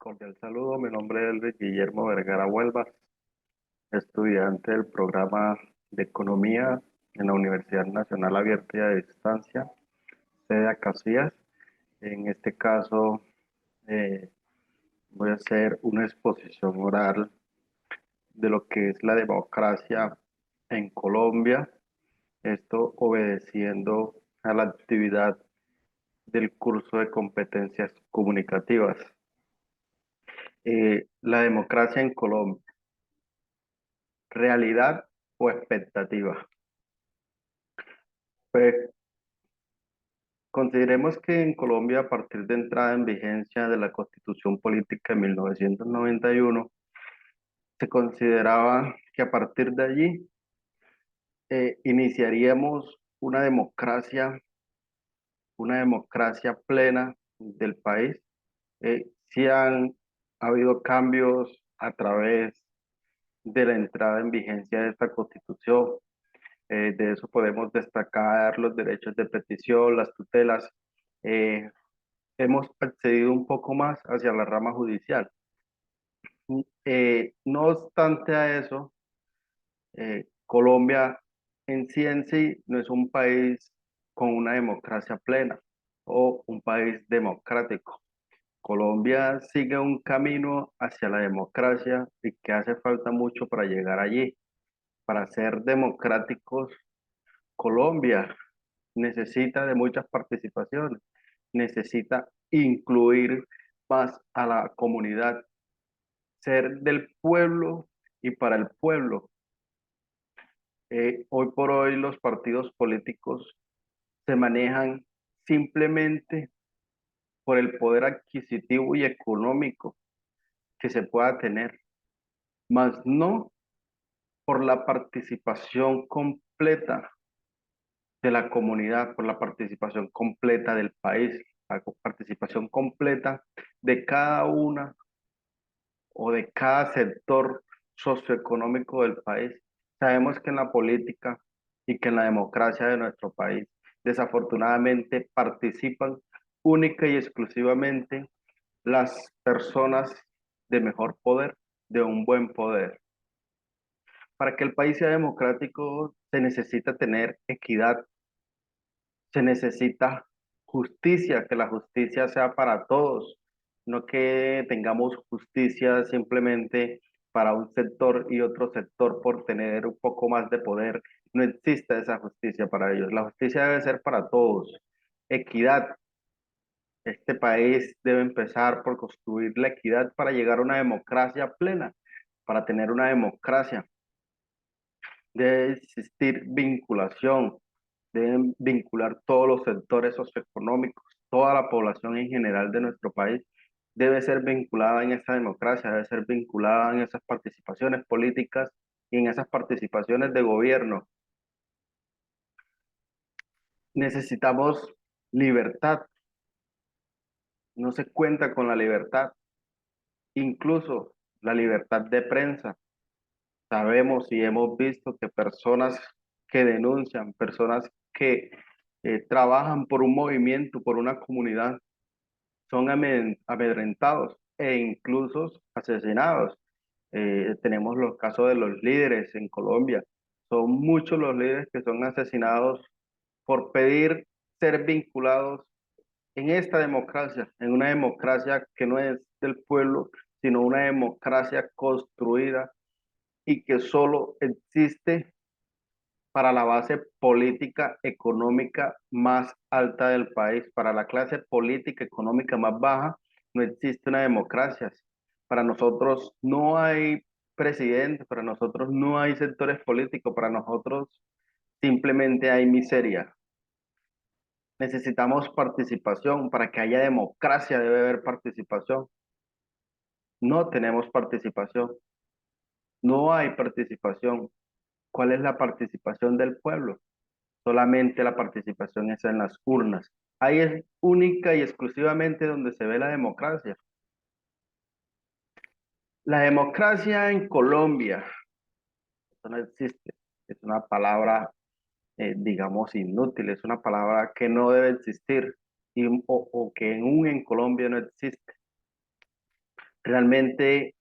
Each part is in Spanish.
Cordial saludo, mi nombre es Luis Guillermo Vergara Huelva, estudiante del programa de Economía en la Universidad Nacional Abierta y a Distancia, sede Casillas. En este caso, eh, voy a hacer una exposición oral de lo que es la democracia en Colombia, esto obedeciendo a la actividad del curso de competencias comunicativas. La democracia en Colombia. ¿Realidad o expectativa? Pues consideremos que en Colombia, a partir de entrada en vigencia de la Constitución Política de 1991, se consideraba que a partir de allí iniciaríamos una democracia plena del país. Sí han habido cambios a través de la entrada en vigencia de esta Constitución. De eso podemos destacar los derechos de petición, las tutelas. Eh, Hemos accedido un poco más hacia la rama judicial. No obstante a eso, Colombia en sí no es un país con una democracia plena o un país democrático. Colombia sigue un camino hacia la democracia y que hace falta mucho para llegar allí. Para ser democráticos, Colombia necesita de muchas participaciones, necesita incluir más a la comunidad, ser del pueblo y para el pueblo. Hoy por hoy los partidos políticos se manejan simplemente por el poder adquisitivo y económico que se pueda tener, más no por la participación completa de la comunidad, por la participación completa del país, la participación completa de cada una o de cada sector socioeconómico del país. Sabemos que en la política y que en la democracia de nuestro país, desafortunadamente participan única y exclusivamente las personas de mejor poder, de un buen poder. Para que el país sea democrático se necesita tener equidad, se necesita justicia, que la justicia sea para todos, no que tengamos justicia simplemente para un sector y otro sector por tener un poco más de poder. No existe esa justicia para ellos. La justicia debe ser para todos. Equidad. Este país debe empezar por construir la equidad para llegar a una democracia plena, para tener una democracia. Debe existir vinculación, deben vincular todos los sectores socioeconómicos, toda la población en general de nuestro país debe ser vinculada en esa democracia, debe ser vinculada en esas participaciones políticas y en esas participaciones de gobierno. Necesitamos libertad, no se cuenta con la libertad, incluso la libertad de prensa. Sabemos y hemos visto que personas que denuncian, personas que trabajan por un movimiento, por una comunidad, son amedrentados e incluso asesinados. Tenemos los casos de los líderes en Colombia. Son muchos los líderes que son asesinados por pedir ser vinculados en esta democracia, en una democracia que no es del pueblo, sino una democracia construida y que solo existe para la base política económica más alta del país. Para la clase política económica más baja no existe una democracia. Para nosotros no hay presidente, para nosotros no hay sectores políticos, para nosotros simplemente hay miseria. Necesitamos participación. Para que haya democracia debe haber participación. No tenemos participación. No hay participación. ¿Cuál es la participación del pueblo? Solamente la participación es en las urnas. Ahí es única y exclusivamente donde se ve la democracia. La democracia en Colombia, eso no existe. Es una palabra, digamos, inútil. Es una palabra que no debe existir o que en Colombia no existe. Realmente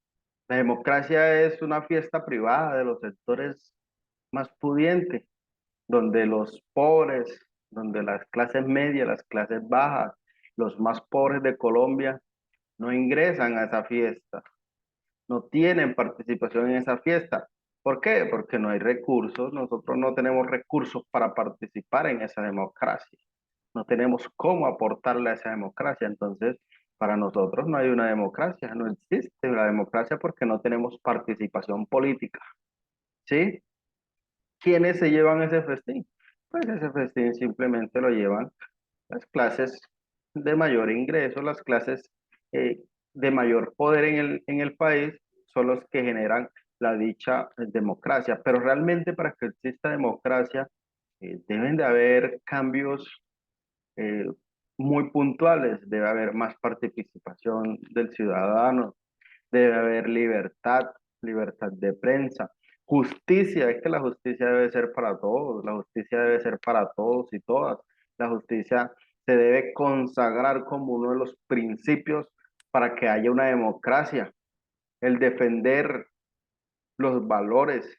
la democracia es una fiesta privada de los sectores más pudientes, donde los pobres, donde las clases medias, las clases bajas, los más pobres de Colombia no ingresan a esa fiesta, no tienen participación en esa fiesta. ¿Por qué? Porque no hay recursos, nosotros no tenemos recursos para participar en esa democracia, no tenemos cómo aportarle a esa democracia, entonces para nosotros no hay una democracia, no existe la democracia porque no tenemos participación política, ¿sí? ¿Quiénes se llevan ese festín? Pues ese festín simplemente lo llevan las clases de mayor ingreso, las clases eh, de mayor poder en el país, son los que generan la dicha democracia. Pero realmente para que exista democracia, deben de haber cambios eh, muy puntuales, debe haber más participación del ciudadano, debe haber libertad, libertad de prensa, justicia, es que la justicia debe ser para todos, la justicia debe ser para todos y todas. La justicia se debe consagrar como uno de los principios para que haya una democracia. El defender los valores,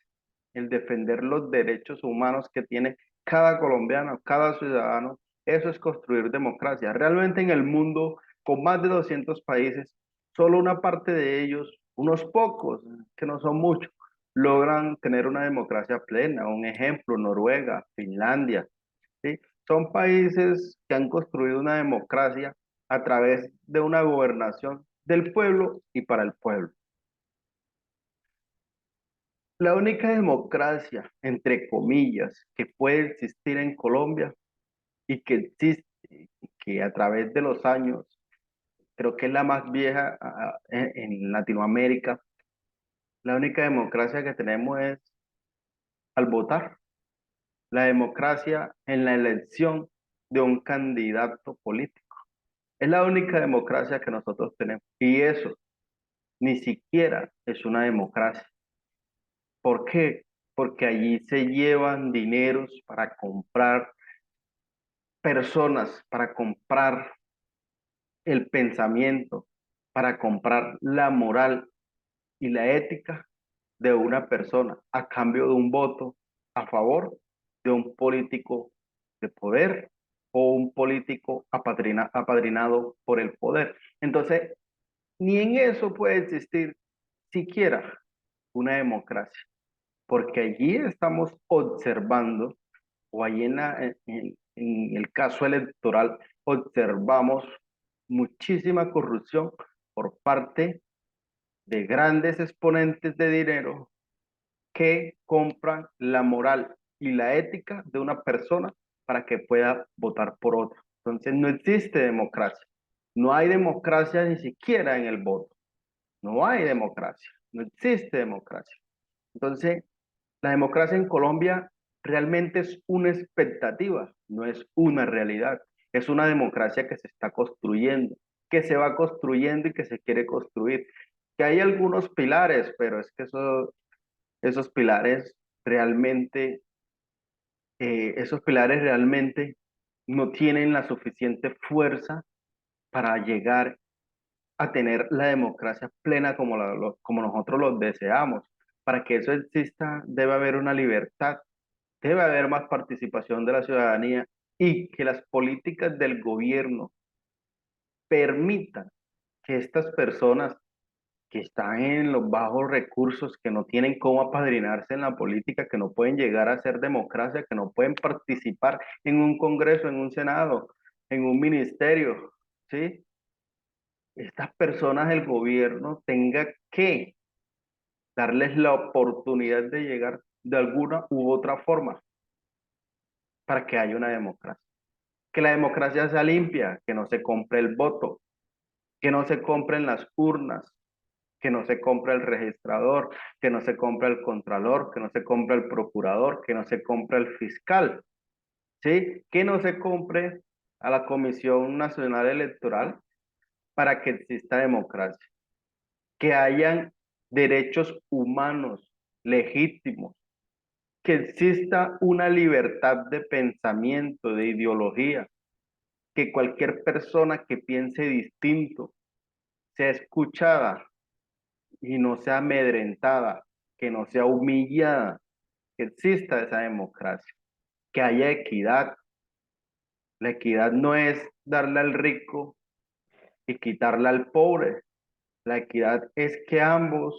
el defender los derechos humanos que tiene cada colombiano, cada ciudadano, eso es construir democracia. Realmente en el mundo, con más de 200 países, solo una parte de ellos, unos pocos, que no son muchos, logran tener una democracia plena. Un ejemplo, Noruega, Finlandia, ¿sí? Son países que han construido una democracia a través de una gobernación del pueblo y para el pueblo. La única democracia, entre comillas, que puede existir en Colombia y que existe, y que a través de los años, creo que es la más vieja en Latinoamérica, la única democracia que tenemos es al votar, la democracia en la elección de un candidato político. Es la única democracia que nosotros tenemos. Y eso ni siquiera es una democracia. ¿Por qué? Porque allí se llevan dineros para comprar personas, para comprar el pensamiento, para comprar la moral y la ética de una persona a cambio de un voto a favor de un político de poder o un político apadrinado por el poder. Entonces, ni en eso puede existir siquiera una democracia, porque allí estamos observando, o allí en el caso electoral, observamos muchísima corrupción por parte de grandes exponentes de dinero que compran la moral y la ética de una persona para que pueda votar por otra. Entonces no existe democracia. No hay democracia ni siquiera en el voto. No hay democracia. No existe democracia. Entonces, la democracia en Colombia realmente es una expectativa, no es una realidad. Es una democracia que se está construyendo, que se va construyendo y que se quiere construir. Que hay algunos pilares, pero es que esos pilares realmente, esos pilares realmente no tienen la suficiente fuerza para llegar a tener la democracia plena como, como nosotros los deseamos. Para que eso exista, debe haber una libertad, debe haber más participación de la ciudadanía y que las políticas del gobierno permitan que estas personas que están en los bajos recursos, que no tienen cómo apadrinarse en la política, que no pueden llegar a ser democracia, que no pueden participar en un congreso, en un senado, en un ministerio, ¿sí? Estas personas, el gobierno tenga que darles la oportunidad de llegar de alguna u otra forma para que haya una democracia. Que la democracia sea limpia, que no se compre el voto, que no se compren las urnas, que no se compre el registrador, que no se compre el contralor, que no se compre el procurador, que no se compre el fiscal, ¿sí? Que no se compre a la Comisión Nacional Electoral para que exista democracia, que hayan derechos humanos legítimos, que exista una libertad de pensamiento, de ideología, que cualquier persona que piense distinto sea escuchada, y no sea amedrentada, que no sea humillada, que exista esa democracia, que haya equidad. La equidad no es darle al rico y quitarle al pobre. La equidad es que ambos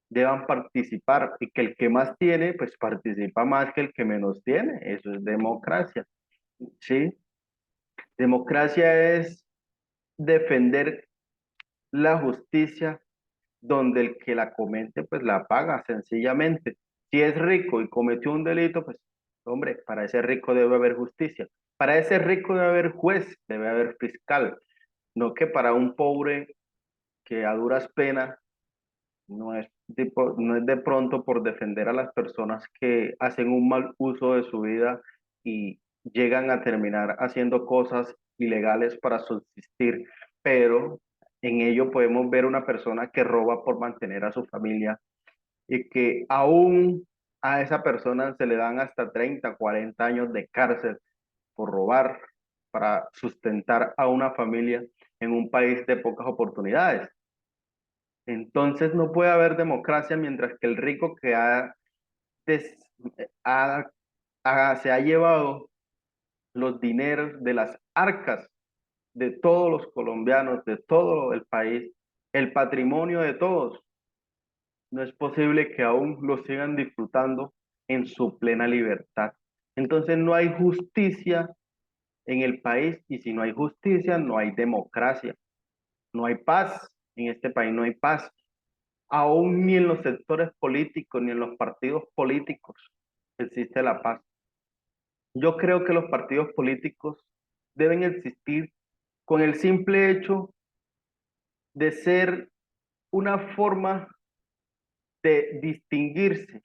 deban participar y que el que más tiene, pues participa más que el que menos tiene. Eso es democracia, ¿sí? Democracia es defender la justicia donde el que la comete, pues la paga sencillamente. Si es rico y cometió un delito, pues, hombre, para ese rico debe haber justicia. Para ese rico debe haber juez, debe haber fiscal. No que para un pobre que a duras penas no es de pronto por defender a las personas que hacen un mal uso de su vida y llegan a terminar haciendo cosas ilegales para subsistir, pero en ello podemos ver una persona que roba por mantener a su familia y que aún a esa persona se le dan hasta 30 40 años de cárcel por robar para sustentar a una familia en un país de pocas oportunidades. Entonces no puede haber democracia mientras que el rico que des- ha- se ha llevado los dineros de las arcas de todos los colombianos, de todo el país, el patrimonio de todos, no es posible que aún lo sigan disfrutando en su plena libertad. Entonces no hay justicia en el país y si no hay justicia no hay democracia, no hay paz. En este país no hay paz. Aún ni en los sectores políticos, ni en los partidos políticos existe la paz. Yo creo que los partidos políticos deben existir con el simple hecho de ser una forma de distinguirse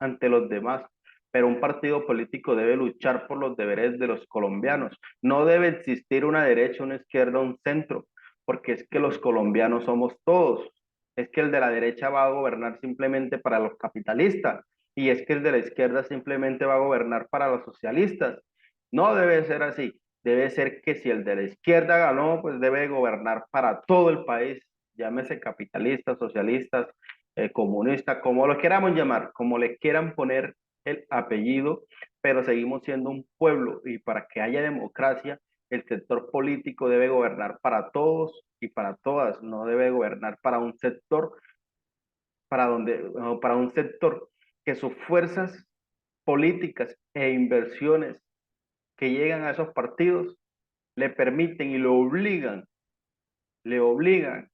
ante los demás. Pero un partido político debe luchar por los deberes de los colombianos. No debe existir una derecha, una izquierda, un centro, porque es que los colombianos somos todos. Es que el de la derecha va a gobernar simplemente para los capitalistas y es que el de la izquierda simplemente va a gobernar para los socialistas. No debe ser así. Debe ser que si el de la izquierda ganó, pues debe gobernar para todo el país, llámese capitalistas, socialistas, comunista, como lo queramos llamar, como le quieran poner el apellido, pero seguimos siendo un pueblo y para que haya democracia, el sector político debe gobernar para todos y para todas, no debe gobernar para un sector, no, para un sector que sus fuerzas políticas e inversiones que llegan a esos partidos le permiten y le obligan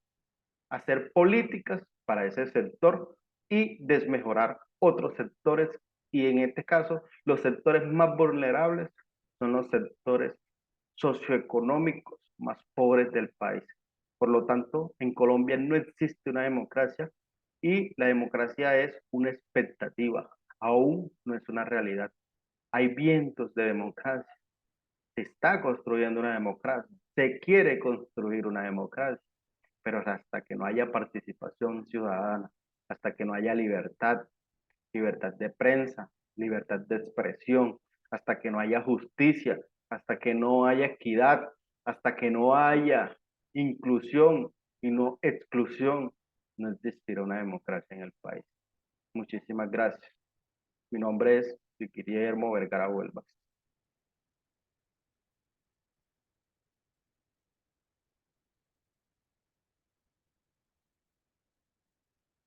hacer políticas para ese sector y desmejorar otros sectores. Y en este caso, los sectores más vulnerables son los sectores socioeconómicos más pobres del país. Por lo tanto, en Colombia no existe una democracia y la democracia es una expectativa, aún no es una realidad. Hay vientos de democracia, se está construyendo una democracia, se quiere construir una democracia, pero hasta que no haya participación ciudadana, hasta que no haya libertad, libertad de prensa, libertad de expresión, hasta que no haya justicia, hasta que no haya equidad, hasta que no haya inclusión y no exclusión, no existirá una democracia en el país. Muchísimas gracias. Mi nombre es Guillermo Vergara Huelva.